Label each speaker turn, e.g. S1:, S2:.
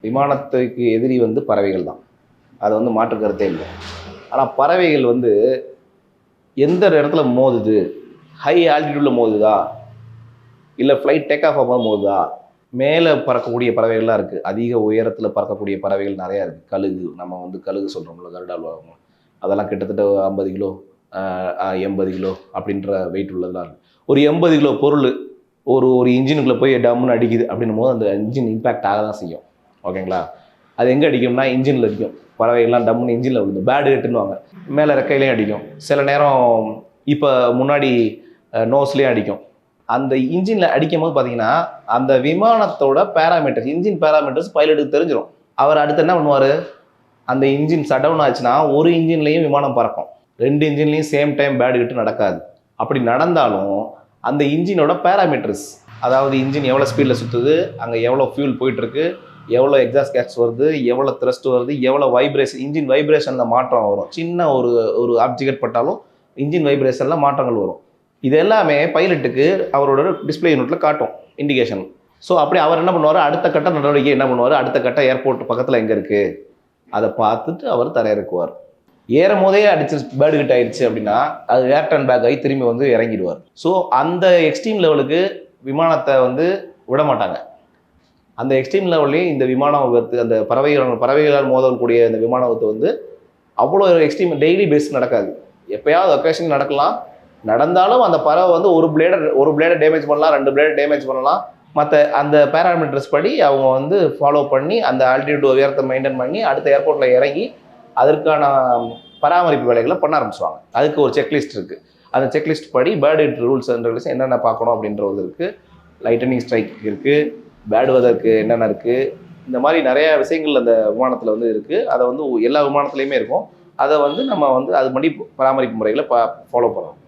S1: விமானத்துக்கு எதிரி வந்து பறவைகள் தான். அது வந்து மாற்று கருத்தே இல்லை. ஆனால் பறவைகள் வந்து எந்த இடத்துல மோதுது, ஹை ஆல்டிடியூடில் மோதுதா, இல்லை ஃப்ளைட் டேக் ஆஃப் ஆகாமல் மோதுதா, மேலே பறக்கக்கூடிய பறவைகள்லாம் இருக்குது. அதிக உயரத்தில் பறக்கக்கூடிய பறவைகள் நிறையா இருக்குது. கழுகு, நம்ம வந்து கழுகு சொல்கிறோம்ல, கருடால்வாங்க, அதெல்லாம் கிட்டத்தட்ட 50 கிலோ 80 கிலோ அப்படின்ற வெயிட் உள்ளதெல்லாம் இருக்குது. ஒரு 80 கிலோ பொருள் ஒரு ஒரு இன்ஜினுக்குள்ளே போய் டம்முன்னு அடிக்குது அப்படின்னும் போது அந்த இன்ஜின் இம்பேக்ட் ஆக தான் செய்யும். ஓகேங்களா? அது எங்கே அடிக்கும்னா இன்ஜினில் அடிக்கும். பறவைகள்லாம் டம்முன்னு இன்ஜினில் விழுந்து பேடு ஹெட்டுன்னுவாங்க. மேலே ரெக்கையிலையும் அடிக்கும். சில நேரம் இப்போ முன்னாடி நோஸ்லேயும் அடிக்கும். அந்த இன்ஜினில் அடிக்கும் போது பார்த்தீங்கன்னா அந்த விமானத்தோட பேராமீட்டர்ஸ், இன்ஜின் பேராமீட்டர்ஸ் பைலட்டுக்கு தெரிஞ்சிடும். அவர் அடுத்து என்ன பண்ணுவார், அந்த இன்ஜின் ஷட் டவுன் ஆச்சுன்னா ஒரு இன்ஜின்லேயும் விமானம் பறக்கும், 2 இன்ஜின்லேயும் சேம் டைம் பேடு ஹெட்டு நடக்காது. அப்படி நடந்தாலும் அந்த இன்ஜினோட பேராமீட்டர்ஸ், அதாவது இன்ஜின் எவ்வளோ ஸ்பீடில் சுற்றுது, அங்கே எவ்வளோ ஃபியூல் போயிட்டுருக்கு, எவ்வளோ எக்ஸாஸ்ட் கேஸ் வருது, எவ்வளோ த்ரஸ்ட் வருது, எவ்வளோ வைப்ரேஷன், இன்ஜின் வைப்ரேஷனில் மாற்றம் வரும். சின்ன ஒரு ஆப்ஜெக்ட் பட்டாலும் இன்ஜின் வைப்ரேஷனில் மாற்றங்கள் வரும். இது எல்லாமே பைலட்டுக்கு அவரோட டிஸ்பிளே யூனிட்டில் காட்டும், இண்டிகேஷன். ஸோ அப்படி அவர் என்ன பண்ணுவார், அடுத்த கட்ட நடவடிக்கை என்ன பண்ணுவார், அடுத்த கட்ட ஏர்போர்ட் பக்கத்தில் எங்கே இருக்குது அதை பார்த்துட்டு அவர் தரையிறக்குவார். ஏறும் போதே அடிச்சு பேர்டு கிட்ட ஆயிடுச்சு அப்படின்னா அது ஏர் டர்ன் பேக் ஆகி திரும்பி வந்து இறங்கிடுவார். ஸோ அந்த எக்ஸ்ட்ரீம் லெவலுக்கு விமானத்தை வந்து விட மாட்டாங்க. அந்த எக்ஸ்ட்ரீம் லெவல்லையும் இந்த விமான விபத்து, அந்த பறவைகளால் மோதக்கூடிய இந்த விமான விபத்து வந்து அவ்வளோ எக்ஸ்ட்ரீம் டெய்லி பேஸ் நடக்காது. எப்போயாவது ஒகேஷன் நடக்கலாம். நடந்தாலும் அந்த பறவை வந்து ஒரு பிளேடை டேமேஜ் பண்ணலாம், 2 பிளேடை டேமேஜ் பண்ணலாம். மற்ற அந்த பேராமீட்டர்ஸ் படி அவங்க வந்து ஃபாலோ பண்ணி அந்த ஆல்டிடியூட் உயரத்தை மெயின்டைன் பண்ணி அடுத்த ஏர்போர்ட்டில் இறங்கி அதற்கான பராமரிப்பு வேலைகளை பண்ண ஆரம்பிச்சுவாங்க. அதுக்கு ஒரு செக்லிஸ்ட் இருக்குது. அந்த செக்லிஸ்ட் படி bird head rules and regulation என்னென்ன பார்க்கணும் அப்படின்றது இருக்குது. லைட்டனிங் ஸ்ட்ரைக் இருக்குது, பேர்டு வெதருக்கு என்னென்ன இருக்குது, இந்த மாதிரி நிறையா விஷயங்கள் அந்த விமானத்தில் வந்து இருக்குது. அதை வந்து எல்லா விமானத்துலேயுமே இருக்கும். அதை வந்து நம்ம வந்து அது படி பராமரிப்பு முறைகளை ஃபாலோ பண்ணணும்.